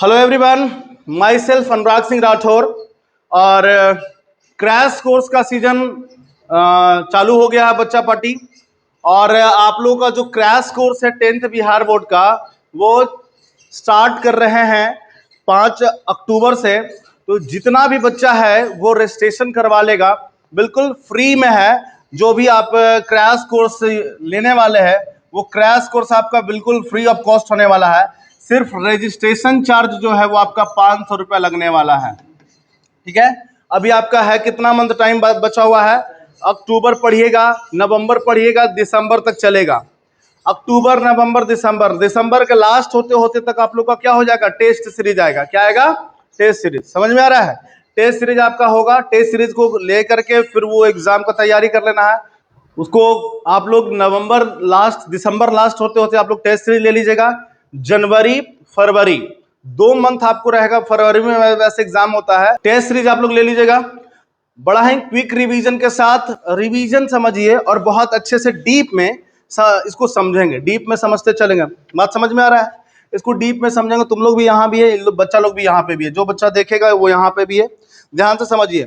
Hello everyone, my self Anurag Singh Rathore. और crash course का season चालू हो गया है बच्चा पार्टी। और आप लोगों का जो क्रैश कोर्स है 10th बिहार बोर्ड का, वो स्टार्ट कर रहे हैं 5 अक्टूबर से। तो जितना भी बच्चा है वो रजिस्ट्रेशन करवा लेगा, बिल्कुल फ्री में है। जो भी आप क्रैश कोर्स लेने वाले हैं वो क्रैश कोर्स आपका बिल्कुल फ्री ऑफ कॉस्ट होने वाला है। सिर्फ रजिस्ट्रेशन चार्ज जो है वो आपका 500 रुपया लगने वाला है। ठीक है, अभी आपका है कितना मंथ टाइम बचा हुआ है? अक्टूबर पढ़िएगा, नवंबर पढ़िएगा, दिसंबर तक चलेगा। अक्टूबर, नवंबर, दिसंबर, दिसंबर के लास्ट होते होते तक आप लोग का क्या हो जाएगा? टेस्ट सीरीज आएगा। क्या आएगा? Test series. समझ में आ रहा है? टेस्ट सीरीज आपका होगा। टेस्ट सीरीज को लेकर के फिर वो एग्जाम का तैयारी कर लेना है। उसको आप लोग नवंबर लास्ट, दिसंबर लास्ट होते होते आप लोग टेस्ट सीरीज ले लीजिएगा। जनवरी, फरवरी 2 मंथ आपको रहेगा। फरवरी में वैसे एग्जाम होता है। टेस्ट सीरीज आप लोग ले लीजिएगा। बड़ा ही क्विक रिवीजन के साथ रिवीजन समझिए और बहुत अच्छे से डीप में इसको समझेंगे। डीप में समझते चलेंगे। बात समझ में आ रहा है? इसको डीप में समझेंगे। तुम लोग भी यहाँ भी है, बच्चा लोग भी यहाँ पे भी है। जो बच्चा देखेगा वो यहाँ पे भी है। ध्यान से समझिए।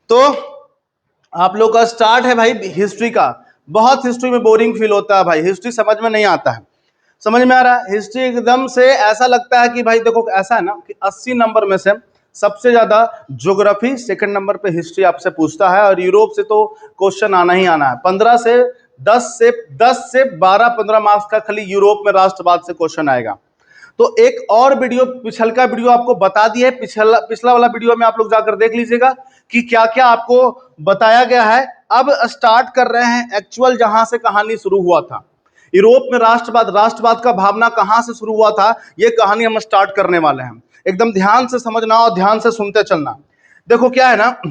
तो आप लोग का स्टार्ट है भाई हिस्ट्री का। बहुत हिस्ट्री में बोरिंग फील होता है भाई, हिस्ट्री समझ में नहीं आता है। समझ में आ रहा है? हिस्ट्री एकदम से ऐसा लगता है कि भाई देखो, ऐसा है ना कि 80 नंबर में से सबसे ज्यादा ज्योग्राफी, सेकंड नंबर पे हिस्ट्री आपसे पूछता है। और यूरोप से तो क्वेश्चन आना ही आना है। 10 से 12-15 मार्क्स का खाली यूरोप में राष्ट्रवाद से क्वेश्चन आएगा। तो एक और वीडियो, पिछल का वीडियो आपको बता दिया है। पिछला वाला वीडियो में आप लोग जाकर देख लीजिएगा कि क्या क्या आपको बताया गया है। अब स्टार्ट कर रहे हैं एक्चुअल जहां से कहानी शुरू हुआ था। यूरोप में राष्ट्रवाद का भावना कहां से शुरू हुआ था, ये कहानी हम स्टार्ट करने वाले हैं। एकदम ध्यान से समझना और ध्यान से सुनते चलना। देखो क्या है ना,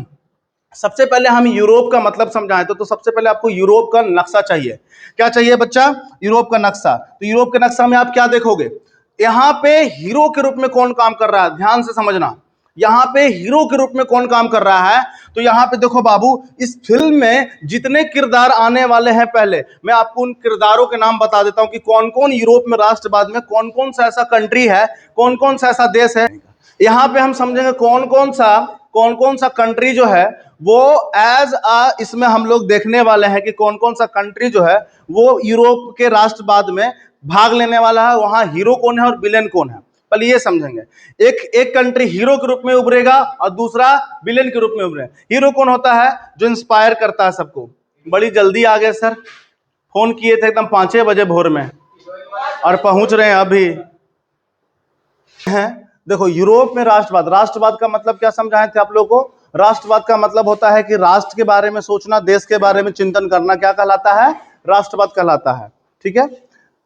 सबसे पहले हम यूरोप का मतलब समझाएं तो सबसे पहले आपको यूरोप का नक्शा चाहिए। क्या चाहिए बच्चा? यूरोप का नक्शा। तो यूरोप के नक्शा में आप क्या देखोगे? यहाँ पे हीरो के रूप में कौन काम कर रहा है, ध्यान से समझना। यहाँ पे हीरो के रूप में कौन काम कर रहा है? तो यहाँ पे देखो बाबू, इस फिल्म में जितने किरदार आने वाले हैं, पहले मैं आपको उन किरदारों के नाम बता देता हूं कि कौन कौन यूरोप में राष्ट्रवाद में कौन कौन सा ऐसा कंट्री है, कौन कौन सा ऐसा देश है। यहाँ पे हम समझेंगे कौन कौन सा कंट्री जो है वो इसमें हम लोग देखने वाले हैं कि कौन कौन सा कंट्री जो है वो यूरोप के राष्ट्रवाद में भाग लेने वाला है। वहां हीरो कौन है और विलेन कौन है, पहले ये समझेंगे। एक कंट्री हीरो के रूप में उभरेगा और दूसरा विलेन के रूप में उभरेगा। हीरो कौन होता है? जो इंस्पायर करता है सबको। बड़ी जल्दी आ गए सर, फोन किए थे एकदम 5 बजे भोर में और पहुंच रहे हैं अभी। देखो यूरोप में राष्ट्रवाद का मतलब क्या समझाए थे आप लोगों को? राष्ट्रवाद का मतलब होता है कि राष्ट्र के बारे में सोचना, देश के बारे में चिंतन करना। क्या कहलाता है? राष्ट्रवाद कहलाता है। ठीक है,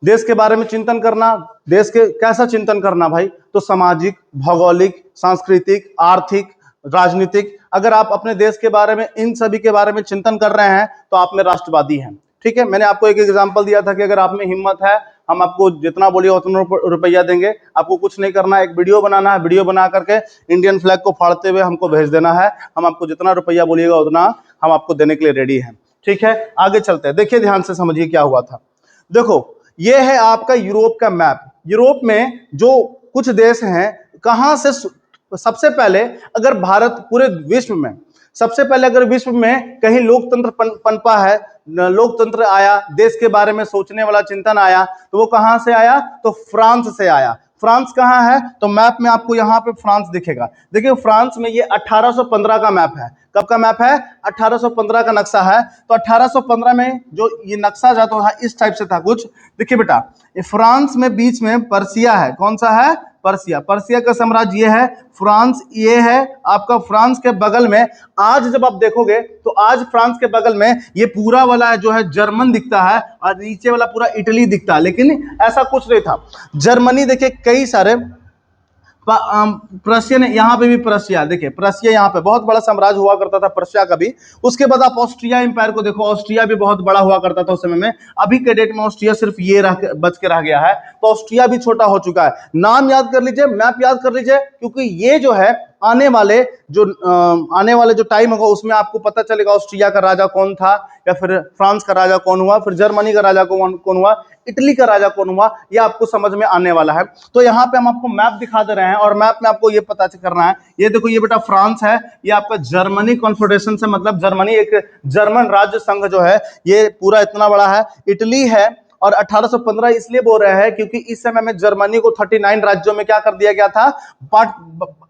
देश के बारे में चिंतन करना। देश के कैसा चिंतन करना भाई? तो सामाजिक, भौगोलिक, सांस्कृतिक, आर्थिक, राजनीतिक। अगर आप अपने देश के बारे में, इन सभी के बारे में चिंतन कर रहे हैं तो आप में राष्ट्रवादी हैं। ठीक है, मैंने आपको एक एग्जांपल दिया था कि अगर आप में हिम्मत है, हम आपको जितना बोलिए उतना रुपया देंगे। आपको कुछ नहीं करना है, एक वीडियो बनाना है। वीडियो बना करके इंडियन फ्लैग को फाड़ते हुए हमको भेज देना है। हम आपको जितना रुपया बोलिएगा उतना हम आपको देने के लिए रेडी हैं। ठीक है, आगे चलते हैं। देखिए ध्यान से समझिए क्या हुआ था। देखो ये है आपका यूरोप का मैप। यूरोप में जो कुछ देश हैं, कहां से सबसे पहले, अगर भारत पूरे विश्व में सबसे पहले अगर विश्व में कहीं लोकतंत्र पनपा है, लोकतंत्र आया, देश के बारे में सोचने वाला चिंतन आया, तो वो कहां से आया? तो फ्रांस से आया। फ्रांस कहां है? तो मैप में आपको यहां पे फ्रांस दिखेगा। देखिए फ्रांस में ये 1815 का मैप है। कब का मैप है? 1815 का नक्शा है। तो 1815 में जो ये नक्शा जाता था इस टाइप से था कुछ। देखिए बेटा, ये फ्रांस में बीच में पर्सिया है। कौन सा है? पर्सिया का साम्राज्य ये है। फ्रांस ये है आपका। फ्रांस के बगल में आज जब आप देखोगे तो आज फ्रांस के बगल में ये पूरा वाला जो है जर्मन दिखता है और नीचे वाला पूरा इटली दिखता है, लेकिन ऐसा कुछ नहीं था। जर्मनी देखिए कई सारे, प्रशियन, यहाँ पे भी प्रशिया, देखिए प्रशिया यहाँ पे बहुत बड़ा साम्राज्य हुआ करता था प्रशिया का भी। उसके बाद आप ऑस्ट्रिया एम्पायर को देखो, ऑस्ट्रिया भी बहुत बड़ा हुआ करता था उस समय में। अभी के डेट में ऑस्ट्रिया सिर्फ ये बच के रह गया है। तो ऑस्ट्रिया भी छोटा हो चुका है। नाम याद कर लीजिए, मैप याद कर लीजिए, क्योंकि ये जो है आने वाले जो टाइम होगा उसमें आपको पता चलेगा ऑस्ट्रिया का राजा कौन था, या फिर फ्रांस का राजा कौन हुआ, फिर जर्मनी का राजा कौन हुआ, इटली का राजा कौन हुआ, ये आपको समझ में आने वाला है। तो यहाँ पे हम आपको मैप दिखा दे रहे हैं और मैप में आपको ये पता करना है, ये देखो ये बेटा फ्रांस है, ये आपका जर्मनी कॉन्फेडरेशन से मतलब जर्मनी एक जर्मन राज्य संघ जो है ये पूरा इतना बड़ा है। इटली है और 1815 इसलिए बोल रहे हैं क्योंकि इस समय में जर्मनी को 39 राज्यों में क्या कर दिया गया था,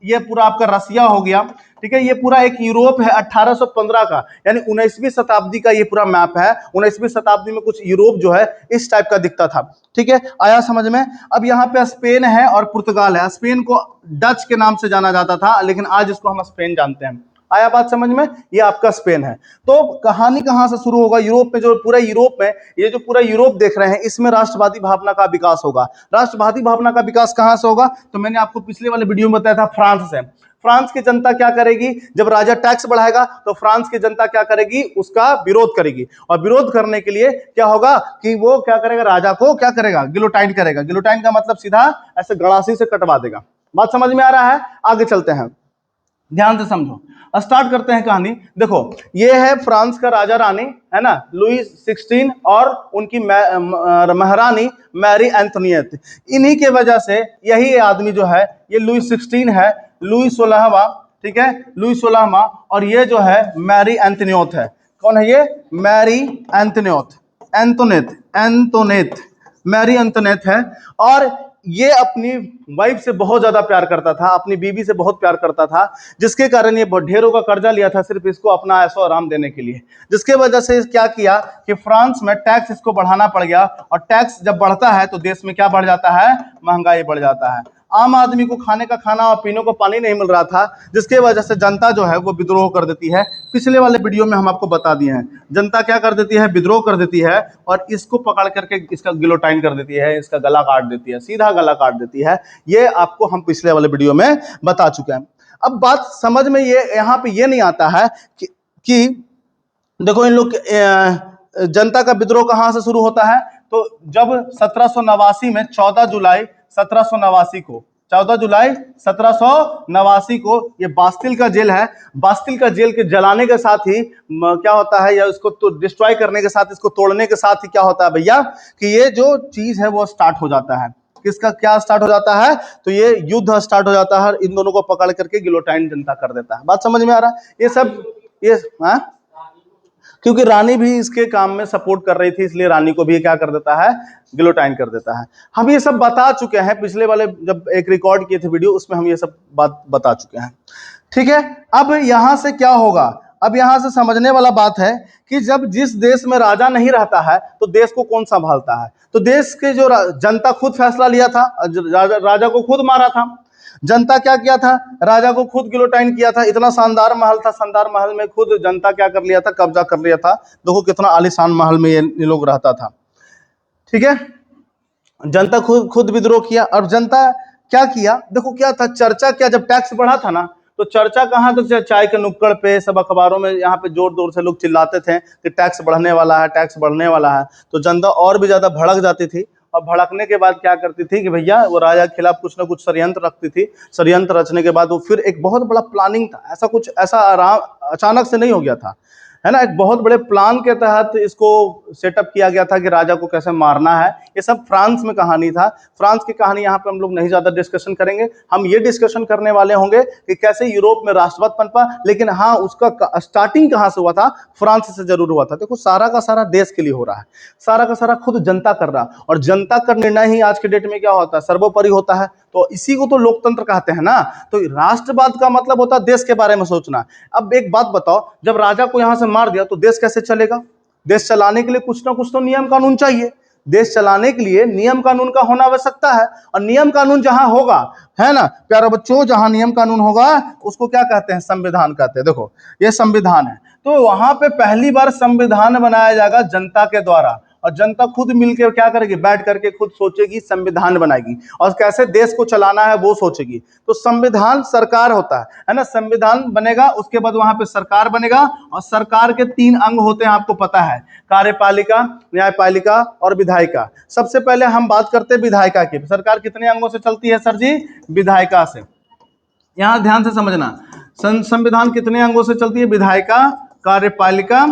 ये पूरा आपका रसिया हो गया, ठीक है। ये पूरा एक यूरोप है 1815 का, यानी 19वीं शताब्दी का ये पूरा मैप है। 19वीं शताब्दी में कुछ यूरोप जो है इस टाइप का दिखता था, ठीक है, आया समझ में। अब यहाँ पे स्पेन है और पुर्तगाल है। स्पेन को डच के नाम से जाना जाता था, लेकिन आज इसको हम स्पेन जानते हैं। आया बात समझ में, ये आपका स्पेन है। तो कहानी कहां से शुरू होगा, यूरोप में, जो पूरा यूरोप में, ये जो पूरा यूरोप देख रहे हैं इसमें राष्ट्रवादी भावना का विकास होगा। राष्ट्रवादी भावना का विकास कहां से होगा, तो मैंने आपको पिछले वाले वीडियो में बताया था फ्रांस से। फ्रांस की जनता क्या करेगी, जब राजा टैक्स बढ़ाएगा तो फ्रांस की जनता क्या करेगी, उसका विरोध करेगी। और विरोध करने के लिए क्या होगा कि वो क्या करेगा, राजा को क्या करेगा, गिलोटाइन करेगा। गिलोटाइन का मतलब सीधा ऐसे गड़ासी से कटवा देगा। बात समझ में आ रहा है, आगे चलते हैं, ध्यान से समझो, स्टार्ट करते हैं कहानी। देखो ये है फ्रांस का राजा रानी, है ना, लुई 16 और उनकी महारानी मैरी एंटोनियट। इन्हीं के वजह से यही आदमी जो है ये लुई 16 है, लुई 16वां, ठीक है, लुई 16वां, और ये जो है मैरी एंटोनियट है। कौन है ये, मैरी एंटोनियट, एंटोनेट मैरी एंटोनेट है। और ये अपनी वाइफ से बहुत ज्यादा प्यार करता था, अपनी बीवी से बहुत प्यार करता था, जिसके कारण ये ढेरों का कर्जा लिया था सिर्फ इसको अपना ऐशो आराम देने के लिए। जिसके वजह से क्या किया कि फ्रांस में टैक्स इसको बढ़ाना पड़ गया, और टैक्स जब बढ़ता है तो देश में क्या बढ़ जाता है, महंगाई बढ़ जाता है। आम आदमी को खाने का खाना और पीने को पानी नहीं मिल रहा था, जिसके वजह से जनता जो है वो विद्रोह कर देती है। पिछले वाले वीडियो में हम आपको बता दिए हैं, जनता क्या कर देती है, विद्रोह कर देती है, और इसको पकड़ करके इसका गिलोटाइन कर देती है, इसका गला काट देती है, सीधा गला काट देती है। ये आपको हम पिछले वाले वीडियो में बता चुके हैं। अब बात समझ में ये यहाँ पे ये नहीं आता है कि देखो इन लोग जनता का विद्रोह कहां से शुरू होता है, तो जब 1789 में 14 जुलाई 1789 को ये बास्तिल का जेल है, बास्तिल का जेल के जलाने के साथ ही क्या होता है, या इसको तो डिस्ट्रॉय करने के साथ, इसको तोड़ने के साथ ही क्या होता है भैया, कि ये जो चीज है वो स्टार्ट हो जाता है। किसका क्या स्टार्ट हो जाता है, तो ये युद्ध स्टार्ट हो जाता है, इन दोनों को पकड़ करके गिलोटाइन जनता कर देता है। बात समझ में आ रहा है, ये सब ये क्योंकि रानी भी इसके काम में सपोर्ट कर रही थी, इसलिए रानी को भी क्या कर देता है, गिलोटाइन कर देता है। हम ये सब बता चुके हैं, पिछले वाले जब एक रिकॉर्ड किए थे वीडियो उसमें हम ये सब बात बता चुके हैं, ठीक है। अब यहां से क्या होगा, अब यहां से समझने वाला बात है कि जब जिस देश में राजा नहीं रहता है तो देश को कौन संभालता है, तो देश के जो जनता खुद फैसला लिया था, राजा को खुद मारा था। जनता क्या किया था, राजा को खुद गिलोटाइन किया था। इतना शानदार महल था, शानदार महल में खुद जनता क्या कर लिया था, कब्जा कर लिया था। देखो कितना आलीशान महल में ये लोग रहता था, ठीक है। जनता खुद विद्रोह किया, और जनता क्या किया, देखो क्या था चर्चा, क्या जब टैक्स बढ़ा था ना, तो चर्चा कहाँ तक, चाय के नुक्कड़ पे, सब अखबारों में यहाँ पे जोर जोर से लोग चिल्लाते थे कि टैक्स बढ़ने वाला है, टैक्स बढ़ने वाला है। तो जनता और भी ज्यादा भड़क जाती थी, और भड़कने के बाद क्या करती थी कि भैया वो राजा के खिलाफ कुछ ना कुछ षड्यंत्र रखती थी। षड्यंत्र रचने के बाद वो फिर एक बहुत बड़ा प्लानिंग था, ऐसा कुछ ऐसा आराम अचानक से नहीं हो गया था, है ना, एक बहुत बड़े प्लान के तहत इसको सेटअप किया गया था कि राजा को कैसे मारना है। ये सब फ्रांस में कहानी था। फ्रांस की कहानी यहाँ पे हम लोग नहीं ज्यादा डिस्कशन करेंगे, हम ये डिस्कशन करने वाले होंगे कि कैसे यूरोप में राष्ट्रवाद पनपा, लेकिन हाँ उसका स्टार्टिंग कहाँ से हुआ था, फ्रांस से जरूर हुआ था। देखो सारा का सारा देश के लिए हो रहा है, सारा का सारा खुद जनता कर रहा है, और जनता का निर्णय ही आज के डेट में क्या होता है, सर्वोपरि होता है। तो इसी को तो लोकतंत्र कहते हैं ना। तो राष्ट्रवाद का मतलब होता है देश के बारे में सोचना। अब एक बात बताओ, जब राजा को यहां से मार दिया तो देश कैसे चलेगा, देश चलाने के लिए कुछ ना कुछ तो नियम कानून चाहिए। देश चलाने के लिए नियम कानून का होना आवश्यकता है, और नियम कानून जहां होगा, है ना प्यारे बच्चों, जहां नियम कानून होगा उसको क्या कहते हैं, संविधान कहते हैं। देखो ये संविधान है, तो वहां पे पहली बार संविधान बनाया जाएगा जनता के द्वारा, और जनता खुद मिलकर क्या करेगी, बैठ करके खुद सोचेगी, संविधान बनाएगी, और कैसे देश को चलाना है वो सोचेगी। तो संविधान सरकार होता है ना, संविधान बनेगा, उसके बाद वहां पे सरकार बनेगा, और सरकार के 3 अंग होते हैं, आपको पता है, कार्यपालिका, न्यायपालिका और विधायिका। सबसे पहले हम बात करते हैं विधायिका की। सरकार कितने अंगों से चलती है सर जी, विधायिका से। यहां ध्यान से समझना, संविधान कितने अंगों से चलती है? विधायिका, कार्यपालिका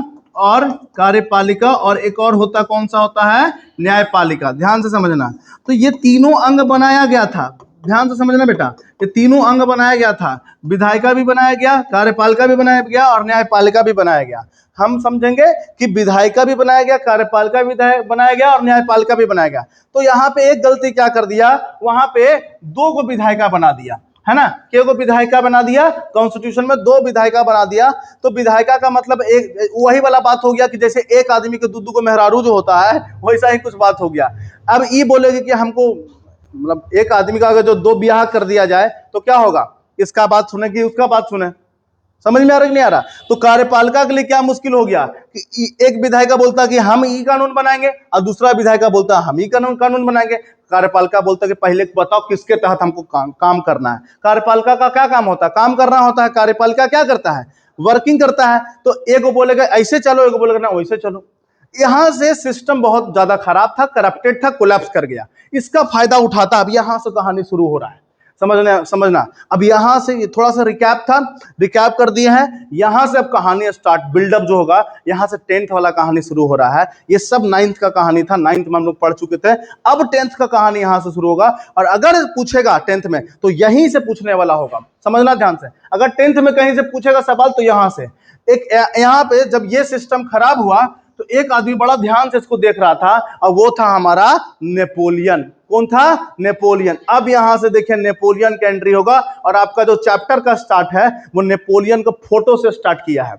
और एक और होता, कौन सा होता है? न्यायपालिका। ध्यान से समझना, तो ये तीनों अंग बनाया गया था, ध्यान से समझना बेटा, ये तीनों अंग बनाया गया था, विधायिका भी बनाया गया, कार्यपालिका भी बनाया गया और न्यायपालिका भी बनाया गया। हम समझेंगे कि विधायिका भी बनाया गया, कार्यपालिका भी बनाया गया और न्यायपालिका भी बनाया गया। तो यहाँ पे एक गलती क्या कर दिया, वहां पे 2 को विधायिका बना दिया, है ना, के को विधायिका बना दिया, कॉन्स्टिट्यूशन में 2 विधायिका बना दिया। तो विधायिका का मतलब एक वही वाला बात हो गया कि जैसे एक आदमी के दूध को मेहरारू जो होता है, वैसा ही कुछ बात हो गया। अब ये बोलेगी कि हमको, मतलब एक आदमी का अगर जो 2 ब्याह कर दिया जाए तो क्या होगा, इसका बात सुने कि उसका बात सुने? समझ में आ रहा कि नहीं आ रहा? तो कार्यपालिका के लिए क्या मुश्किल हो गया कि एक विधायिका बोलता कि हम ई कानून बनाएंगे और दूसरा विधायिका बोलता हम ई कानून बनाएंगे। कार्यपालिका बोलता कि पहले बताओ किसके तहत हमको काम करना है। कार्यपालिका का क्या काम होता है? काम करना होता है। कार्यपालिका क्या करता है? वर्किंग करता है। तो एक बोलेगा ऐसे चलो, एक बोलेगा ना वैसे चलो। यहां से सिस्टम बहुत ज्यादा खराब था, करप्टेड था, कोलैप्स कर गया। इसका फायदा उठाता अब यहां से कहानी शुरू हो रहा है। समझना। अब यहां से थोड़ा सा रिकैप था, रिकैप कर दिए हैं। यहां से अब कहानी स्टार्ट, बिल्डअप जो होगा, यहां से 10th वाला कहानी शुरू हो रहा है। ये सब 9th का कहानी था, 9th में हम लोग पढ़ चुके थे। अब 10th का कहानी यहां से शुरू होगा और अगर पूछेगा 10th में तो यहीं से पूछने वाला होगा। समझना ध्यान से, अगर 10th में कहीं से पूछेगा सवाल तो यहां से। एक यहां पे जब ये सिस्टम खराब हुआ तो एक आदमी बड़ा ध्यान से इसको देख रहा था और वो था हमारा नेपोलियन। कौन था? नेपोलियन। अब यहां से देखिए नेपोलियन का एंट्री होगा और आपका जो चैप्टर का स्टार्ट है वो नेपोलियन को फोटो से स्टार्ट किया है।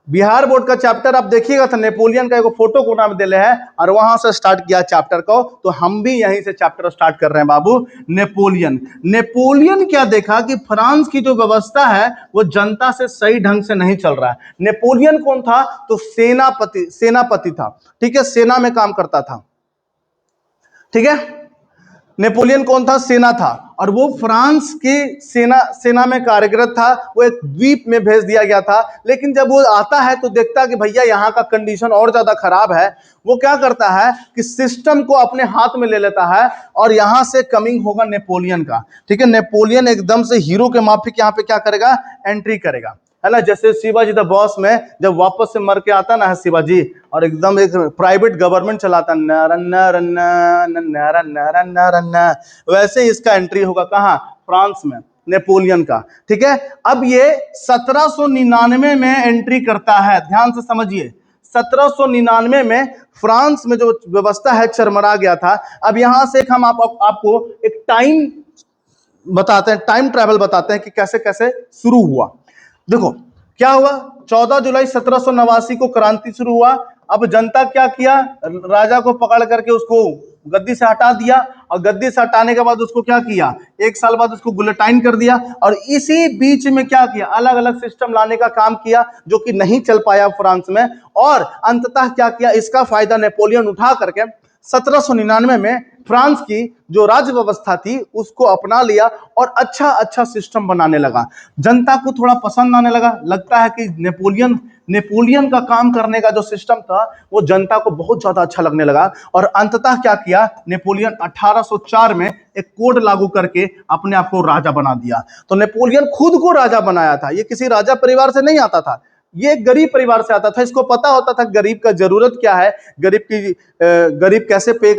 बिहार बोर्ड का चैप्टर आप देखिएगा तो नेपोलियन का एक फोटो को नाम दिले है और वहां से स्टार्ट किया चैप्टर को। तो हम भी यहीं से चैप्टर स्टार्ट कर रहे हैं बाबू। नेपोलियन क्या देखा कि फ्रांस की जो व्यवस्था है वो जनता से सही ढंग से नहीं चल रहा है। नेपोलियन कौन था? तो सेनापति था, ठीक है, सेना में काम करता था, ठीक है। नेपोलियन कौन था? सेना था और वो फ्रांस की सेना में कार्यरत था। वो एक द्वीप में भेज दिया गया था, लेकिन जब वो आता है तो देखता है कि भैया यहाँ का कंडीशन और ज्यादा खराब है। वो क्या करता है कि सिस्टम को अपने हाथ में ले लेता है और यहां से कमिंग होगा नेपोलियन का, ठीक है। नेपोलियन एकदम से हीरो के माफिक यहाँ पे क्या करेगा? एंट्री करेगा, है ना। जैसे शिवाजी द बॉस में जब वापस से मर के आता ना है शिवाजी और एकदम एक प्राइवेट गवर्नमेंट चलाता, वैसे इसका एंट्री होगा कहाँ? फ्रांस में, नेपोलियन का, ठीक है। अब ये 1799 में एंट्री करता है, ध्यान से समझिए। 1799 में फ्रांस में जो व्यवस्था है चरमरा गया था। अब यहां से हम आपको एक टाइम बताते हैं, टाइम ट्रैवल बताते हैं कि कैसे कैसे शुरू हुआ। देखो क्या हुआ, 14 जुलाई 1789 को क्रांति शुरू हुआ। अब जनता क्या किया? राजा को पकड़ करके उसको गद्दी से हटा दिया और गद्दी से हटाने के बाद उसको क्या किया? 1 साल बाद उसको गुलेटाइन कर दिया और इसी बीच में क्या किया? अलग अलग सिस्टम लाने का काम किया जो कि नहीं चल पाया फ्रांस में। और अंततः क्या किया? इसका फायदा नेपोलियन उठा करके 1799 में फ्रांस की जो राज्य व्यवस्था थी उसको अपना लिया और अच्छा सिस्टम बनाने लगा। जनता को थोड़ा पसंद आने लगा। लगता है कि नेपोलियन का काम करने का जो सिस्टम था वो जनता को बहुत ज्यादा अच्छा लगने लगा। और अंततः क्या किया? नेपोलियन 1804 में एक कोड लागू करके अपने आप को राजा बना दिया। तो नेपोलियन खुद को राजा बनाया था। ये किसी राजा परिवार से नहीं आता था, ये एक गरीब परिवार से आता था। इसको पता होता था गरीब का जरूरत क्या है, गरीब कैसे पे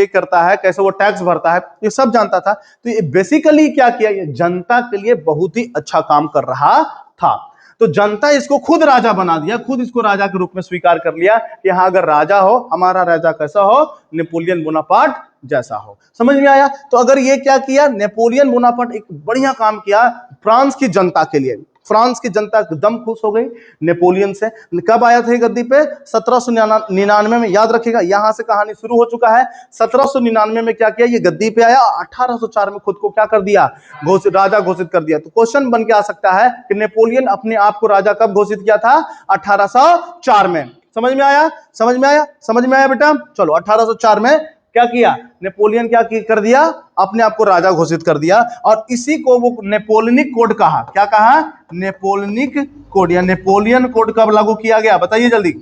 करता है, कैसे वो टैक्स भरता है, ये सब जानता था। तो ये बेसिकली क्या किया? ये जनता के लिए बहुत ही अच्छा काम कर रहा था। तो जनता इसको खुद राजा बना दिया, खुद इसको राजा के रूप में स्वीकार कर लिया कि हाँ अगर राजा हो, हमारा राजा कैसा हो? नेपोलियन बोनापार्ट जैसा हो। समझ में आया? तो अगर ये क्या किया, नेपोलियन बोनापार्ट एक बढ़िया काम किया फ्रांस की जनता के लिए। फ्रांस की जनता एकदम खुश हो गई नेपोलियन से। कब आया था गद्दी पे? 1799 में। याद रखिएगा, यहां से कहानी शुरू हो चुका है। 1799 में क्या किया? ये गद्दी पे आया। 1804 में खुद को क्या कर दिया? राजा घोषित कर दिया। तो क्वेश्चन बन के आ सकता है कि नेपोलियन अपने आप को राजा कब घोषित किया था? 1804 में। समझ में आया? समझ में आया बेटा? चलो 1804 में क्या किया नेपोलियन? क्या कर दिया? अपने आप को राजा घोषित कर दिया। और इसी को वो नेपोलियनिक कोड कहा। क्या कहा? नेपोलियनिक कोड या नेपोलियन कोड कब लागू किया गया? बताइए जल्दी।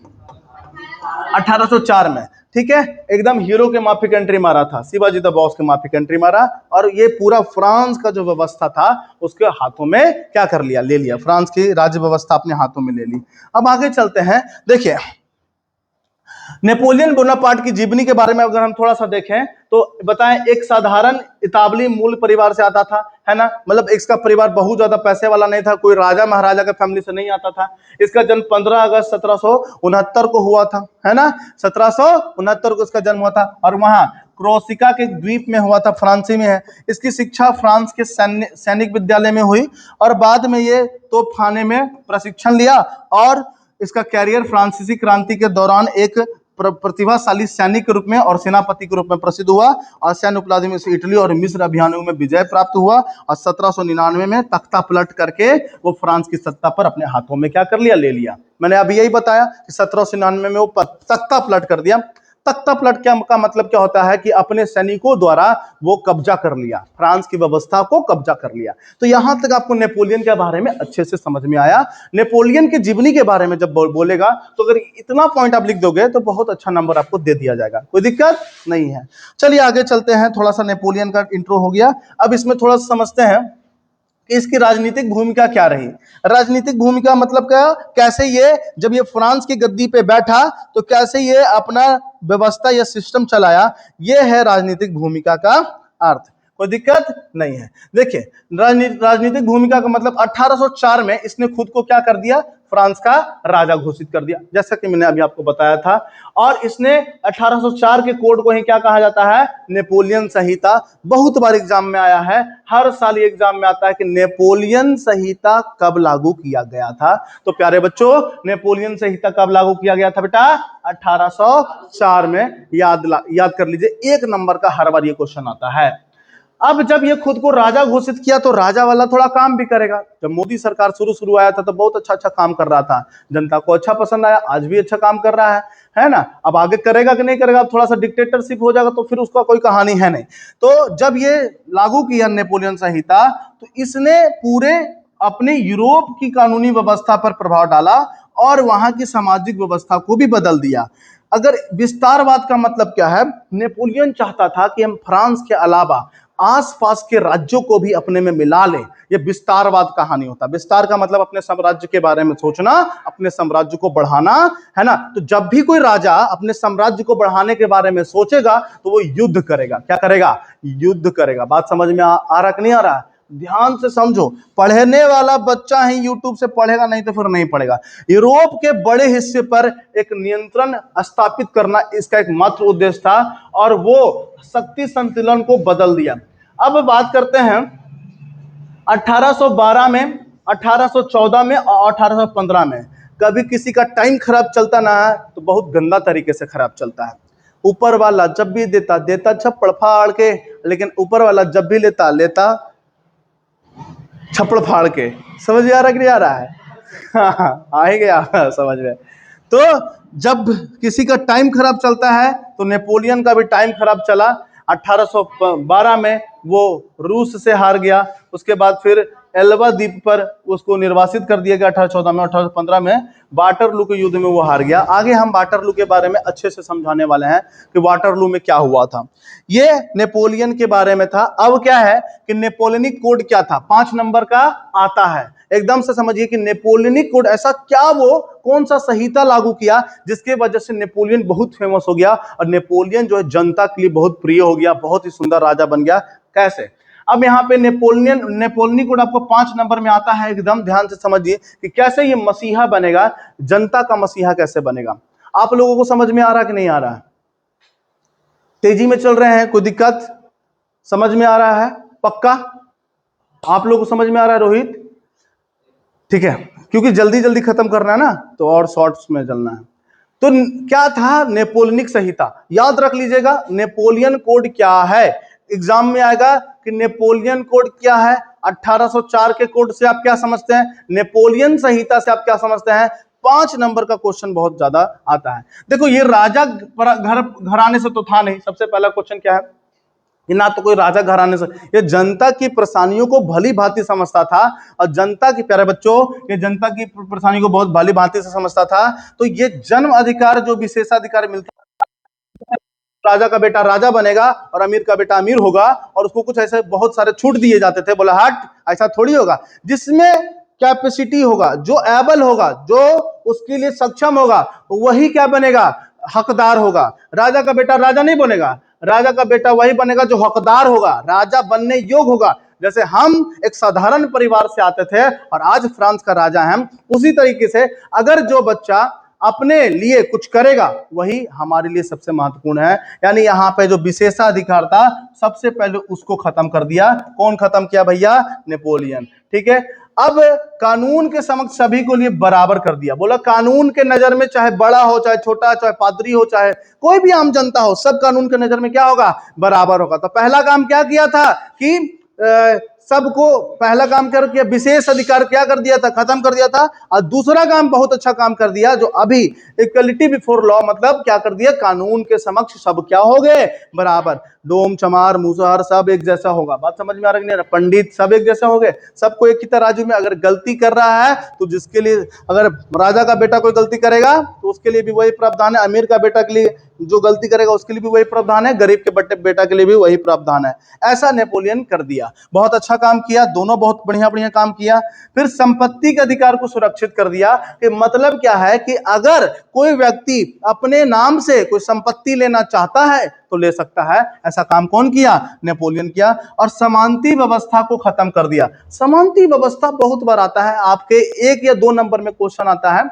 1804 में। ठीक है, एकदम हीरो के माफिक एंट्री मारा था, शिवाजी द बॉस के माफिक एंट्री मारा, और ये पूरा फ्रांस का जो व्यवस्था था उसके हाथों में क्या कर लिया, ले लिया, फ्रांस की राज्य व्यवस्था अपने हाथों में ले ली। अब आगे चलते हैं, देखिए नेपोलियन बोनापार्ट की जीवनी के बारे में अगर हम थोड़ा सा देखें तो बताएं, एक साधारण इतालवी मूल परिवार से आता था, है ना, मतलब इसका परिवार बहुत ज्यादा पैसे वाला नहीं था, कोई राजा महाराजा का फैमिली से नहीं आता था। इसका जन्म 15 अगस्त 1769 को हुआ था, है ना, 1769 को इसका जन्म हुआ था, और वहां क्रोसिका के द्वीप में हुआ था, फ्रांसी में है। इसकी शिक्षा फ्रांस के सैनिक विद्यालय में हुई, और बाद में ये तोपखाने में प्रशिक्षण लिया, और इसका कैरियर फ्रांसीसी क्रांति के दौरान एक प्रतिभाशाली सैनिक के रूप में और सेनापति के रूप में प्रसिद्ध हुआ, और सैन्य उपलब्धि में से इटली और मिस्र अभियानों में विजय प्राप्त हुआ, और 1799 में तख्ता पलट करके वो फ्रांस की सत्ता पर अपने हाथों में क्या कर लिया, ले लिया। मैंने अभी यही बताया कि 1799 में वो तख्ता पलट कर दिया। तख्ता पलट क्या का मतलब क्या होता है कि अपने सैनिकों द्वारा वो कब्जा कर लिया, फ्रांस की व्यवस्था को कब्जा कर लिया। तो यहां तक आपको नेपोलियन के बारे में अच्छे से समझ में आया। नेपोलियन की जीवनी के बारे में जब बोलेगा तो अगर इतना पॉइंट आप लिख दोगे तो बहुत अच्छा नंबर आपको दे दिया जाएगा, कोई दिक्कत नहीं है। चलिए आगे चलते हैं, थोड़ा सा नेपोलियन का इंट्रो हो गया, अब इसमें थोड़ा सा समझते हैं कि इसकी राजनीतिक भूमिका क्या रही। राजनीतिक भूमिका मतलब क्या, कैसे ये जब ये फ्रांस की गद्दी पे बैठा तो कैसे ये अपना व्यवस्था या सिस्टम चलाया, ये है राजनीतिक भूमिका का अर्थ, कोई दिक्कत नहीं है। देखिए राजनीतिक भूमिका का मतलब 1804 में इसने खुद को क्या कर दिया, फ्रांस का राजा घोषित कर दिया, जैसा कि मैंने अभी आपको बताया था। और इसने 1804 के कोड को ही क्या कहा जाता है, नेपोलियन संहिता। बहुत बार एग्जाम में आया है, हर साल एग्जाम में आता है कि नेपोलियन संहिता कब लागू किया गया था। तो प्यारे बच्चों, नेपोलियन संहिता कब लागू किया गया था बेटा, 1804 में। याद कर लीजिए, 1 नंबर का हर बार ये क्वेश्चन आता है। अब जब ये खुद को राजा घोषित किया तो राजा वाला थोड़ा काम भी करेगा। जब मोदी सरकार शुरू आया था तो बहुत अच्छा काम कर रहा था, जनता को अच्छा पसंद आया, आज भी अच्छा काम कर रहा है ना। अब आगे करेगा कि नहीं करेगा, अब थोड़ा सा डिक्टेटरशिप हो जाएगा तो फिर उसका कोई कहानी है नहीं। तो जब ये लागू किया नेपोलियन संहिता तो इसने पूरे अपने यूरोप की कानूनी व्यवस्था पर प्रभाव डाला और वहां की सामाजिक व्यवस्था को भी बदल दिया। अगर विस्तारवाद का मतलब क्या है, नेपोलियन चाहता था कि हम फ्रांस के अलावा आसपास के राज्यों को भी अपने में मिला लें। यह विस्तारवाद कहानी होता है। विस्तार का मतलब अपने साम्राज्य के बारे में सोचना, अपने साम्राज्य को बढ़ाना, है ना। तो जब भी कोई राजा अपने साम्राज्य को बढ़ाने के बारे में सोचेगा तो वो युद्ध करेगा। क्या करेगा, युद्ध करेगा। बात समझ में आ रहा कि नहीं आ रहा, ध्यान से समझो। पढ़ने वाला बच्चा ही यूट्यूब से पढ़ेगा, नहीं तो फिर नहीं पढ़ेगा। यूरोप के बड़े हिस्से पर एक नियंत्रण स्थापित करना इसका एक मात्र उद्देश्य था, और वो शक्ति संतुलन को बदल दिया। अब बात करते हैं 1812 में, 1814 में और 1815 में। कभी किसी का टाइम खराब चलता ना है तो बहुत गंदा तरीके से खराब चलता है। ऊपर वाला जब भी देता छप्पड़ फाड़ के, लेकिन ऊपर वाला जब भी लेता छप्पड़ फाड़ के। समझ आ रहा कि नहीं आ रहा है? हाँ, आएंगे आप समझ में। तो जब किसी का टाइम खराब चलता है तो नेपोलियन का भी टाइम खराब चला। 1812 में वो रूस से हार गया, उसके बाद फिर एल्बा द्वीप पर उसको निर्वासित कर दिया गया 1814 में। 1815 में वाटरलू के युद्ध में वो हार गया। आगे हम वाटरलू के बारे में अच्छे से समझाने वाले हैं कि वाटरलू में क्या हुआ था। ये नेपोलियन के बारे में था। अब क्या है कि नेपोलियनिक कोड क्या था, 5 नंबर का आता है। एकदम से समझिए कि नेपोलियनिक कोड ऐसा क्या, वो कौन सा संहिता लागू किया जिसके वजह से नेपोलियन बहुत फेमस हो गया और नेपोलियन जो है जनता के लिए बहुत प्रिय हो गया, बहुत ही सुंदर राजा बन गया। कैसे? अब यहाँ पे नेपोलियनिक कोड आपको 5 नंबर में आता है। एकदम ध्यान से समझिए कि कैसे ये मसीहा बनेगा, जनता का मसीहा कैसे बनेगा। आप लोगों को समझ में आ रहा कि नहीं आ रहा है? तेजी में चल रहे हैं, कोई दिक्कत? समझ में आ रहा है पक्का? आप लोगों को समझ में आ रहा है रोहित? ठीक है, क्योंकि जल्दी जल्दी खत्म करना है ना तो और शॉर्ट्स में चलना है। तो क्या था नेपोलियनिक संहिता, याद रख लीजिएगा। नेपोलियन कोड क्या है, एग्जाम में आएगा कि नेपोलियन कोड क्या है। 1804 के कोड से आप क्या समझते हैं, नेपोलियन संहिता से आप क्या समझते हैं। 5 नंबर का क्वेश्चन बहुत ज्यादा आता है। देखो ये राजा घराने से तो था नहीं। सबसे पहला क्वेश्चन क्या है कि ना तो कोई राजा घराने से, ये जनता की परेशानियों को भली भांति समझता था। और जनता की, प्यारे बच्चों, ये जनता की परेशानियों को बहुत भली भांति से समझता था। तो ये जन्म अधिकार जो विशेषाधिकार मिलता राजा का बेटा राजा बनेगा और अमीर का बेटा अमीर होगा, और उसको कुछ ऐसे बहुत सारे छूट दिए जाते थे। बोला हट, ऐसा थोड़ी होगा। जिसमें कैपेसिटी होगा, जो एबल होगा, जो उसके लिए सक्षम होगा, वही क्या बनेगा, हकदार होगा। राजा का बेटा राजा नहीं बनेगा, राजा का बेटा वही बनेगा जो हकदार होगा, राजा बनने योग्य होगा। जैसे हम एक साधारण परिवार से आते थे और आज फ्रांस का राजा हैं, उसी तरीके से अगर जो बच्चा अपने लिए कुछ करेगा वही हमारे लिए सबसे महत्वपूर्ण है। यानी यहाँ पे जो विशेषाधिकार था सबसे पहले उसको खत्म कर दिया। कौन खत्म किया भैया? नेपोलियन। ठीक है। अब कानून के समक्ष सभी को लिए बराबर कर दिया। बोला कानून के नजर में चाहे बड़ा हो, चाहे छोटा, चाहे पादरी हो, चाहे कोई भी आम जनता हो, सब कानून के नजर में क्या होगा? बराबर होगा। तो पहला काम क्या किया था कि सबको, पहला काम क्या किया? विशेष अधिकार क्या कर दिया था? खत्म कर दिया था। और दूसरा काम, बहुत अच्छा काम कर दिया, जो अभी इक्वलिटी बिफोर लॉ, मतलब क्या कर दिया? कानून के समक्ष सब क्या हो गए? बराबर। डोम, चमार, मुसहर सब एक जैसा होगा। बात समझ में आ रही है? पंडित सब एक जैसा हो गए, सबको एक ही तराजू में। अगर गलती कर रहा है तो जिसके लिए, अगर राजा का बेटा कोई गलती करेगा तो उसके लिए भी वही प्रावधान है, अमीर का बेटा के लिए जो गलती करेगा उसके लिए भी वही प्रावधान है, गरीब के बेटा के लिए भी वही प्रावधान है। ऐसा नेपोलियन कर दिया। बहुत अच्छा काम किया, दोनों बहुत बढ़िया बढ़िया काम किया। फिर संपत्ति के अधिकार को सुरक्षित कर दिया। कि मतलब क्या है कि अगर कोई व्यक्ति अपने नाम से कोई संपत्ति लेना चाहता है तो ले सकता है। ऐसा काम कौन किया? नेपोलियन किया। और समानती व्यवस्था को खत्म कर दिया। समानती व्यवस्था बहुत बार आता है, आपके 1 या 2 नंबर में क्वेश्चन आता है।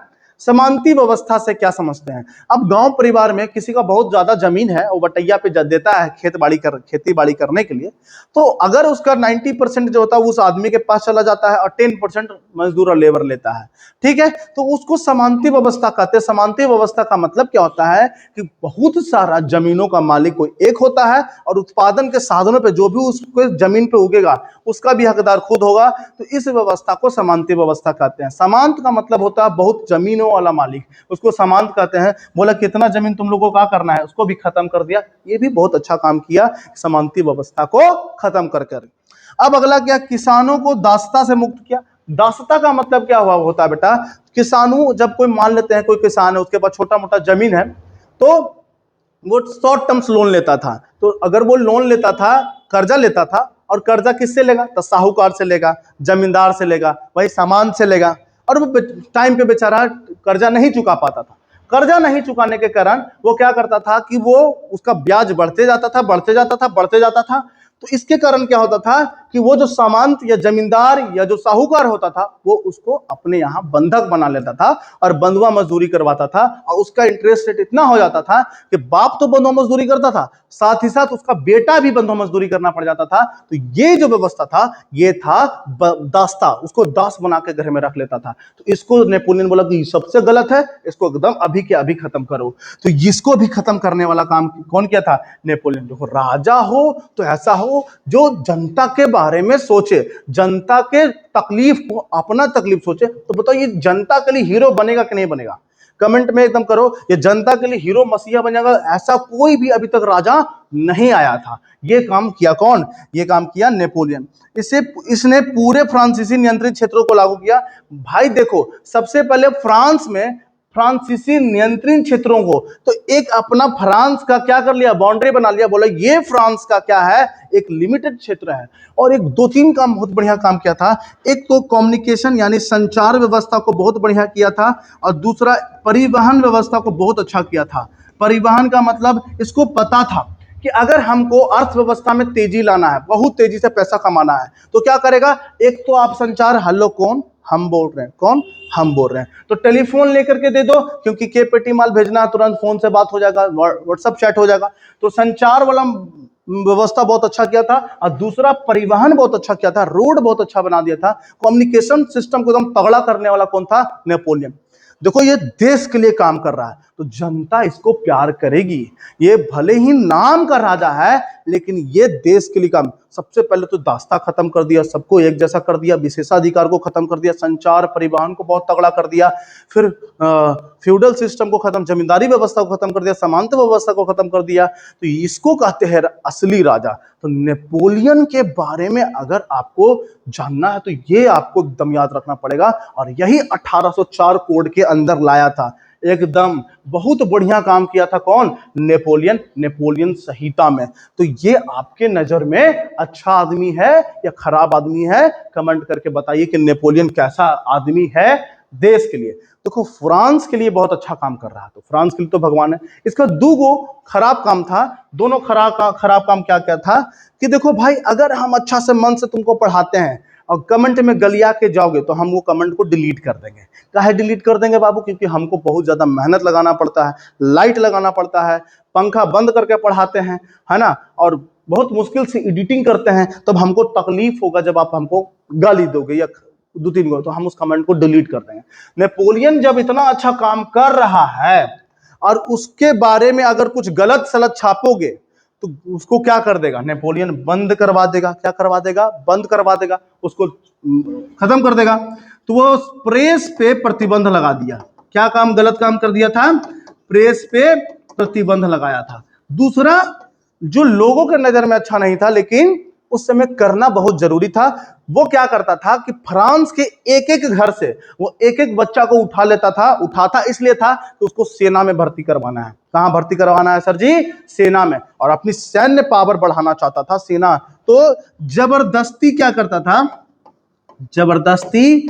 समानती व्यवस्था से क्या समझते हैं? अब गांव परिवार में किसी का बहुत ज्यादा जमीन है, वो बटैया पे देता है खेती बाड़ी करने के लिए, तो अगर उसका 90% जो होता है उस आदमी के पास चला जाता है और 10% मजदूर और लेबर लेता है। ठीक है, तो उसको समानती व्यवस्था कहते हैं। समानती व्यवस्था का मतलब क्या होता है कि बहुत सारा जमीनों का मालिक कोई एक होता है और उत्पादन के साधनों पे जो भी उसको जमीन पे उगेगा उसका भी हकदार खुद होगा। तो इस व्यवस्था को समानती व्यवस्था कहते हैं। समांत का मतलब होता है बहुत जमीनों वाला मालिक, उसको समांत कहते हैं। बोला कितना जमीन तुम लोगों को क्या करना है, उसको भी खत्म कर दिया। ये भी बहुत अच्छा काम किया, समानती व्यवस्था को खत्म कर कर। अब अगला क्या? किसानों को दासता से मुक्त किया। दासता का मतलब क्या हुआ होता है बेटा? किसानों, जब कोई मान लेते हैं कोई किसान है, उसके पास छोटा मोटा जमीन है, तो वो शॉर्ट टर्म्स लोन लेता था। तो अगर वो लोन लेता था, कर्जा लेता था, और कर्जा किससे लेगा? तो साहूकार से लेगा, जमींदार से लेगा, वही सामान से लेगा। और वो टाइम पे बेचारा कर्जा नहीं चुका पाता था। कर्जा नहीं चुकाने के कारण वो क्या करता था कि वो उसका ब्याज बढ़ते जाता था, बढ़ते जाता था, बढ़ते जाता था। तो इसके कारण क्या होता था कि वो जो सामंत या जमींदार या जो साहूकार होता था वो उसको अपने यहाँ बंधक बना लेता था और बंधुआ मजदूरी करवाता था। और उसका इंटरेस्ट रेट इतना हो जाता था कि बाप तो बंधुआ मजदूरी करता था, साथ ही साथ उसका बेटा भी बंधुआ मजदूरी करना पड़ जाता था। तो ये जो व्यवस्था था ये था दास्ता, उसको दास बना के घर में रख लेता था। तो इसको नेपोलियन बोला कि सबसे गलत है, इसको एकदम अभी के अभी खत्म करो। तो इसको भी खत्म करने वाला काम कौन किया था? नेपोलियन। देखो, राजा हो तो ऐसा हो जो जनता के बारे में सोचे, जनता के तकलीफ को अपना तकलीफ सोचे। तो बताओ ये जनता के लिए हीरो बनेगा कि नहीं बनेगा? कमेंट में एकदम करो, ये जनता के लिए हीरो मसीहा बनेगा। ऐसा कोई भी अभी तक राजा नहीं आया था। ये काम किया कौन? ये काम किया नेपोलियन। इसने पूरे फ्रांसीसी नियंत्रित क्षेत्रों को लागू किया। भाई देखो, सबसे पहले फ्रांस में फ्रांसीसी नियंत्रित क्षेत्रों को, तो एक अपना फ्रांस का क्या कर लिया? बाउंड्री बना लिया। बोला ये फ्रांस का क्या है? एक लिमिटेड क्षेत्र है। और एक 2-3 काम बहुत बढ़िया काम किया था। एक तो कम्युनिकेशन यानी संचार व्यवस्था को बहुत बढ़िया किया था, और दूसरा परिवहन व्यवस्था को बहुत अच्छा किया था। परिवहन का मतलब इसको पता था कि अगर हमको अर्थव्यवस्था में तेजी लाना है, बहुत तेजी से पैसा कमाना है, तो क्या करेगा? एक तो आप संचार, हेलो कौन? हम बोल रहे हैं। कौन? हम बोल रहे हैं। तो टेलीफोन लेकर के दे दो, क्योंकि के पेटी माल भेजना है, तुरंत फोन से बात हो जाएगा, व्हाट्सएप चैट हो जाएगा। तो संचार वाला व्यवस्था बहुत अच्छा किया था। और दूसरा परिवहन बहुत अच्छा किया था, रोड बहुत अच्छा बना दिया था। कम्युनिकेशन सिस्टम को एकदम तगड़ा करने वाला कौन था? नेपोलियन। देखो, ये देश के लिए काम कर रहा है तो जनता इसको प्यार करेगी। ये भले ही नाम का राजा है लेकिन ये देश के लिए काम। सबसे पहले तो दास्ता खत्म कर दिया, सबको एक जैसा कर दिया, विशेषाधिकार को खत्म कर दिया, संचार परिवहन को बहुत तगड़ा कर दिया, फिर फ्यूडल सिस्टम को खत्म, जमींदारी व्यवस्था को खत्म कर दिया, सामंत व्यवस्था को खत्म कर दिया। तो इसको कहते हैं असली राजा। तो नेपोलियन के बारे में अगर आपको जानना है तो ये आपको एकदम याद रखना पड़ेगा। और यही 1804 कोड के अंदर लाया था। एकदम बहुत बढ़िया काम किया था। कौन? नेपोलियन। नेपोलियन संहिता में। तो ये आपके नजर में अच्छा आदमी है या खराब आदमी है? कमेंट करके बताइए कि नेपोलियन कैसा आदमी है देश के लिए। देखो फ्रांस के लिए बहुत अच्छा काम कर रहा है, तो फ्रांस के लिए तो भगवान है। इसका दो खराब काम था। दोनों खराब काम क्या क्या था कि देखो भाई, अगर हम अच्छा से मन से तुमको पढ़ाते हैं और कमेंट में गलिया के जाओगे तो हम वो कमेंट को डिलीट कर देंगे। काहे डिलीट कर देंगे बाबू? क्योंकि हमको बहुत ज्यादा मेहनत लगाना पड़ता है, लाइट लगाना पड़ता है, पंखा बंद करके पढ़ाते हैं, है ना, और बहुत मुश्किल से एडिटिंग करते हैं। तब हमको तकलीफ होगा जब आप हमको गाली दोगे या 2-3 गो, तो हम उस कमेंट को डिलीट कर देंगे। नेपोलियन जब इतना अच्छा काम कर रहा है और उसके बारे में अगर कुछ गलत सलत छापोगे तो उसको क्या कर देगा? नेपोलियन बंद करवा देगा। क्या करवा देगा? बंद करवा देगा, उसको खत्म कर देगा। तो वो प्रेस पे प्रतिबंध लगा दिया। क्या काम, गलत काम कर दिया था? प्रेस पे प्रतिबंध लगाया था। दूसरा, जो लोगों के नजर में अच्छा नहीं था लेकिन उस समय करना बहुत जरूरी था, वो क्या करता था कि फ्रांस के एक एक घर से वो एक एक बच्चा को उठा लेता था। उठाता इसलिए था कि उसको सेना में भर्ती करवाना है। कहां भर्ती करवाना है सर जी? सेना में। और अपनी सैन्य पावर बढ़ाना चाहता था सेना। तो जबरदस्ती क्या करता था? जबरदस्ती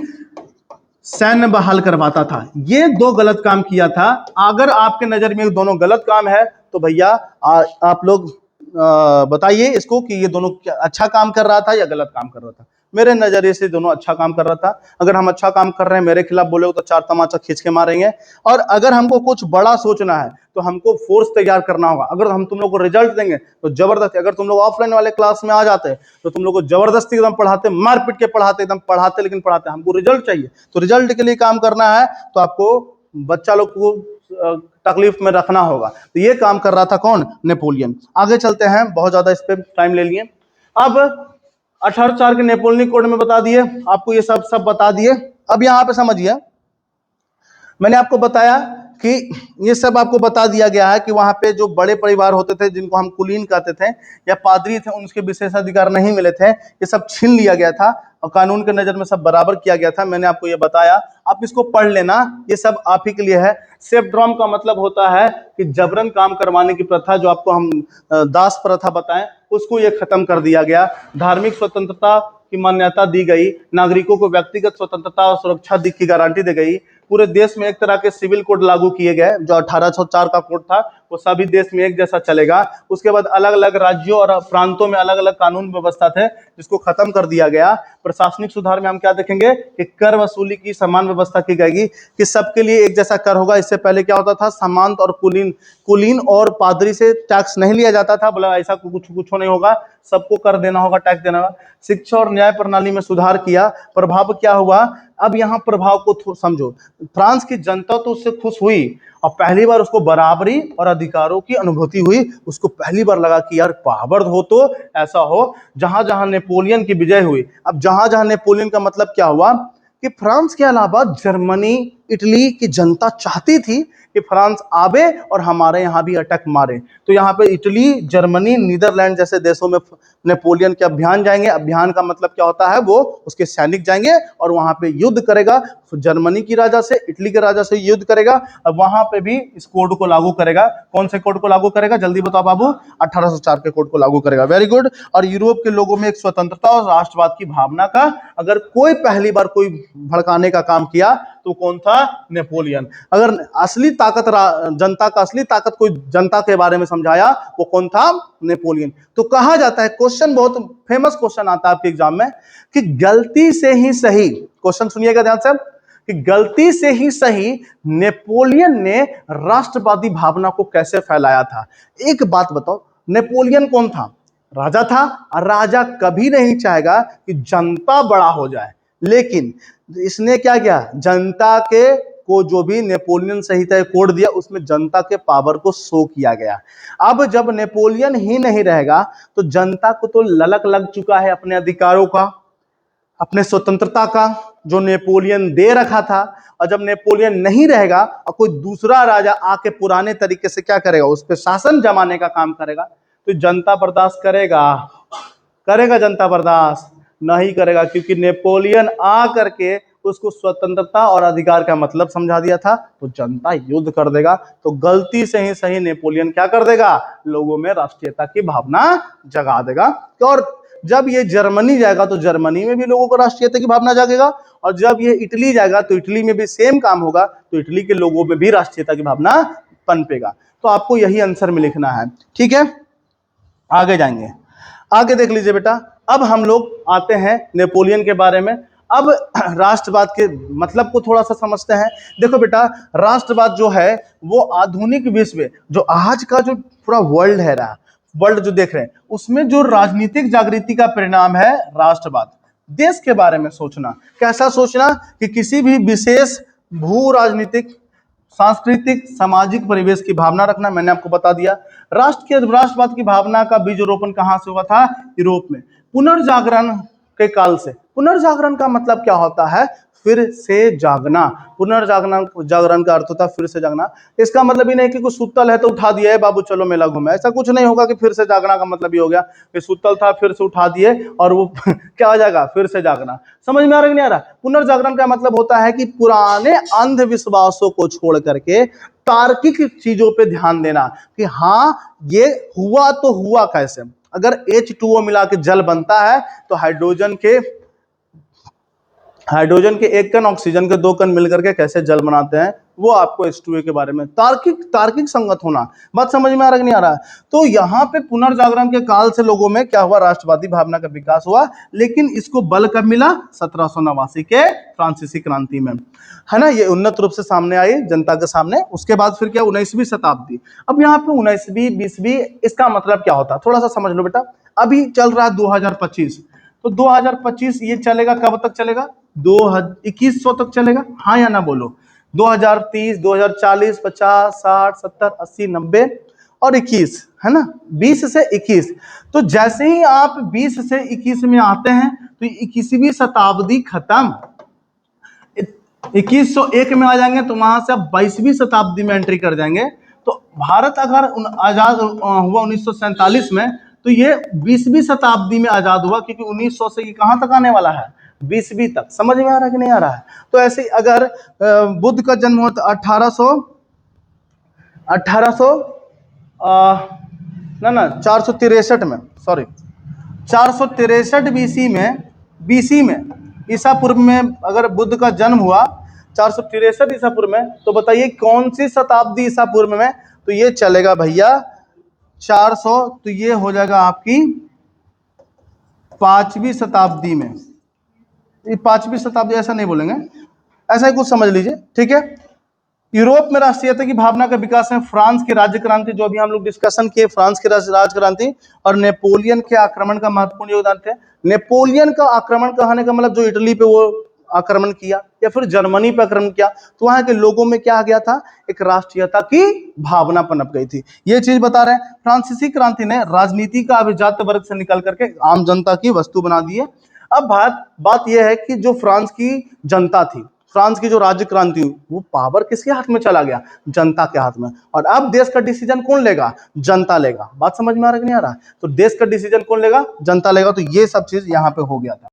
सैन्य बहाल करवाता था। ये दो गलत काम किया था। अगर आपके नजर में दोनों गलत काम है तो भैया आप लोग बताइए इसको कि ये दोनों अच्छा काम कर रहा था या गलत काम कर रहा था। मेरे नजरिए से दोनों अच्छा काम कर रहा था। अगर हम अच्छा काम कर रहे हैं, मेरे खिलाफ बोले तो 4 तमाचा खींच के मारेंगे। और अगर हमको कुछ बड़ा सोचना है तो हमको फोर्स तैयार करना होगा। अगर हम तुम लोग को रिजल्ट देंगे तो जबरदस्ती, अगर तुम लोग ऑफलाइन वाले क्लास में आ जाते तो तुम लोग को जबरदस्ती एकदम पढ़ाते, मार पीट के पढ़ाते, एकदम पढ़ाते लेकिन पढ़ाते। हमको रिजल्ट चाहिए, तो रिजल्ट के लिए काम करना है तो आपको बच्चा लोग को तकलीफ में रखना होगा। तो ये काम कर रहा था कौन? नेपोलियन। आगे चलते हैं, बहुत ज्यादा इस पे टाइम ले लिए। अब 1804 के नेपोलियन कोड में बता दिए आपको, ये सब बता दिए। अब यहां पे समझिए, मैंने आपको बताया कि ये सब आपको बता दिया गया है कि वहां पे जो बड़े परिवार होते थे जिनको हम कुलीन कहते थे या पादरी थे, उनके विशेषाधिकार नहीं मिले थे। ये सब छीन लिया गया था और कानून के नजर में सब बराबर किया गया था। मैंने आपको ये बताया, आप इसको पढ़ लेना, ये सब आप ही के लिए है। सेफ्ड्रॉम का मतलब होता है कि जबरन काम करवाने की प्रथा, जो आपको हम दास प्रथा बताएं, उसको ये खत्म कर दिया गया। धार्मिक स्वतंत्रता की मान्यता दी गई। नागरिकों को व्यक्तिगत स्वतंत्रता और सुरक्षा की गारंटी दी गई। पूरे देश में एक तरह के सिविल कोड लागू किए गए। जो 1804 का कोड था वो सभी देश में एक जैसा चलेगा। उसके बाद अलग अलग राज्यों और प्रांतों में अलग अलग कानून व्यवस्था थे जिसको खत्म कर दिया गया। प्रशासनिक सुधार में हम क्या देखेंगे कि कर वसूली की समान व्यवस्था की जाएगी कि सबके लिए एक जैसा कर होगा। इससे पहले क्या होता था? सामंत और कुलीन और पादरी से टैक्स नहीं लिया जाता था। बोला ऐसा कुछ नहीं होगा, सबको कर देना होगा, टैक्स देना होगा। शिक्षा और न्याय प्रणाली में सुधार किया। प्रभाव क्या हुआ? अब यहां प्रभाव को समझो। फ्रांस की जनता तो उससे खुश हुई और पहली बार उसको बराबरी और अधिकारों की अनुभूति हुई। उसको पहली बार लगा कि यार पावर हो तो ऐसा हो। जहां जहां नेपोलियन की विजय हुई, अब जहां जहां नेपोलियन का मतलब क्या हुआ कि फ्रांस के अलावा जर्मनी, इटली की जनता चाहती थी कि फ्रांस आवे और हमारे यहाँ भी अटैक मारे। तो यहाँ पे इटली, जर्मनी, नीदरलैंड जैसे देशों में नेपोलियन के अभियान जाएंगे। अभियान का मतलब क्या होता है? वो उसके सैनिक जाएंगे और वहां पे युद्ध करेगा। जर्मनी की राजा से, इटली के राजा से युद्ध करेगा। अब वहां पे भी इस कोड को लागू करेगा। कौन से कोड को लागू करेगा? जल्दी बताओ बाबू। 1804 के कोड को लागू करेगा। Very good. और यूरोप के लोगों में एक स्वतंत्रता और राष्ट्रवाद की भावना का अगर कोई पहली बार कोई भड़काने का काम किया तो कौन था? नेपोलियन। अगर असली ताकत, जनता का असली ताकत कोई जनता के बारे में समझाया, वो कौन था? नेपोलियन। तो कहा जाता है, क्वेश्चन बहुत फेमस क्वेश्चन आता है आपके एग्जाम में कि गलती से ही सही, क्वेश्चन सुनिएगा ध्यान से, कि गलती से ही सही नेपोलियन ने राष्ट्रवादी भावना को कैसे फैलाया था। एक बात बताओ, नेपोलियन कौन था? राजा था। और राजा कभी नहीं चाहेगा कि जनता बड़ा हो जाए, लेकिन इसने क्या किया? जनता के को जो भी नेपोलियन संहिता कोड दिया उसमें जनता के पावर को शो किया गया। अब जब नेपोलियन ही नहीं रहेगा तो जनता को तो ललक लग चुका है अपने अधिकारों का, अपने स्वतंत्रता का, जो नेपोलियन दे रखा था। और जब नेपोलियन नहीं रहेगा और कोई दूसरा राजा आके पुराने तरीके से क्या करेगा? उस पर शासन जमाने का काम करेगा, तो जनता बर्दाश्त करेगा? करेगा जनता बर्दाश्त? नहीं करेगा, क्योंकि नेपोलियन आ करके उसको स्वतंत्रता और अधिकार का मतलब समझा दिया था, तो जनता युद्ध कर देगा। तो गलती से ही सही नेपोलियन क्या कर देगा, लोगों में राष्ट्रीयता की भावना जगा देगा। और जब ये जर्मनी जाएगा तो जर्मनी में भी लोगों को राष्ट्रीयता की भावना जागेगा, और जब ये इटली जाएगा तो इटली में भी सेम काम होगा, तो इटली के लोगों में भी राष्ट्रीयता की भावना पनपेगा। तो आपको यही आंसर में लिखना है, ठीक है। आगे जाएंगे, आगे देख लीजिए बेटा। अब हम लोग आते हैं नेपोलियन के बारे में। अब राष्ट्रवाद के मतलब को थोड़ा सा समझते हैं। देखो बेटा, राष्ट्रवाद जो है वो आधुनिक विश्व, जो आज का जो पूरा वर्ल्ड है रहा, वर्ल्ड जो देख रहे हैं, उसमें जो राजनीतिक जागृति का परिणाम है राष्ट्रवाद। देश के बारे में सोचना, कैसा सोचना कि किसी भी विशेष भू राजनीतिक, सांस्कृतिक, सामाजिक परिवेश की भावना रखना। मैंने आपको बता दिया। राष्ट्रवाद की भावना का बीज रोपण कहां से हुआ था, यूरोप में, पुनर्जागरण के काल से। पुनर्जागरण का मतलब क्या होता है, फिर से जागना। पुनर्जागरण का अर्थ होता है फिर से जागना। इसका मतलब ही नहीं कि कुछ सुतल है तो उठा दिया है बाबू चलो मेला घूमे, ऐसा कुछ नहीं होगा कि फिर से जागना का मतलब ये हो गया कि सुतल था फिर से उठा दिए और वो क्या हो जाएगा, फिर से जागना। समझ में आ रहा है कि नहीं आ रहा। पुनर्जागरण का मतलब होता है कि पुराने अंधविश्वासों को छोड़ करके तार्किक चीजों पे ध्यान देना कि हाँ ये हुआ तो हुआ कैसे। अगर H2O मिला के जल बनता है तो हाइड्रोजन के एक कण ऑक्सीजन के दो कण मिलकर के कैसे जल बनाते हैं, वो आपको H2O के बारे में तार्किक संगत होना। बात समझ में आ रहा है कि नहीं आ रहा है। तो यहाँ पे पुनर्जागरण के काल से लोगों में क्या हुआ, राष्ट्रवादी भावना का विकास हुआ। लेकिन इसको बल कब मिला, 1789 के फ्रांसीसी क्रांति में, है ना। ये उन्नत रूप से सामने आई जनता के सामने। उसके बाद फिर क्या, 19वीं शताब्दी। अब यहाँ पे 19वीं 20वीं, इसका मतलब क्या होता है थोड़ा सा समझ लो बेटा। अभी चल रहा है 2025, तो 2025 ये चलेगा, कब तक चलेगा, 2100 तक चलेगा, हाँ या ना बोलो। 2030, 2040, 50, 60, 70, 80, 90 और 21, है ना, 20 से 21। तो जैसे ही आप 20 से 21 में आते हैं तो 21वीं शताब्दी खत्म, 2101 में आ जाएंगे तो वहां से आप 22वीं शताब्दी में एंट्री कर जाएंगे। तो भारत अगर आजाद हुआ 1947 में, तो ये 20वीं शताब्दी में आजाद हुआ, क्योंकि 1900 से ये कहां तक आने वाला है, 20वीं तक। समझ में आ रहा है कि नहीं आ रहा है। तो ऐसे अगर बुद्ध का जन्म हुआ 463 में, सॉरी 463 बीसी में ईसा पूर्व में अगर बुद्ध का जन्म हुआ 463 ईसा पूर्व में, तो बताइए कौन सी शताब्दी ईसा पूर्व में। तो ये चलेगा भैया 400, तो ये हो जाएगा आपकी 5वीं शताब्दी में। ये 5वीं शताब्दी ऐसा नहीं बोलेंगे, ऐसा ही कुछ समझ लीजिए, ठीक है। यूरोप में राष्ट्रीयता की भावना का विकास है। फ्रांस की राज्य क्रांति, जो अभी हम लोग डिस्कशन किए, फ्रांस की राज्य क्रांति और नेपोलियन के आक्रमण का महत्वपूर्ण योगदान थे। नेपोलियन का आक्रमण कहने का मतलब जो इटली पे वो आक्रमण किया या फिर जर्मनी पे आक्रमण किया, तो वहां के लोगों में क्या आ गया था, एक राष्ट्रीयता की भावना पनप गई थी। ये चीज बता रहे हैं। फ्रांसीसी क्रांति ने राजनीति का अभिजात वर्ग से निकल करके आम जनता की वस्तु बना दी है। अब बात यह है कि जो फ्रांस की जनता थी, फ्रांस की जो राज्य क्रांति हुई, वो पावर किसके हाथ में चला गया, जनता के हाथ में। और अब देश का डिसीजन कौन लेगा, जनता लेगा। बात समझ में आ रहा है कि नहीं आ रहा है। तो देश का डिसीजन कौन लेगा, जनता लेगा। तो ये सब चीज यहाँ पे हो गया था।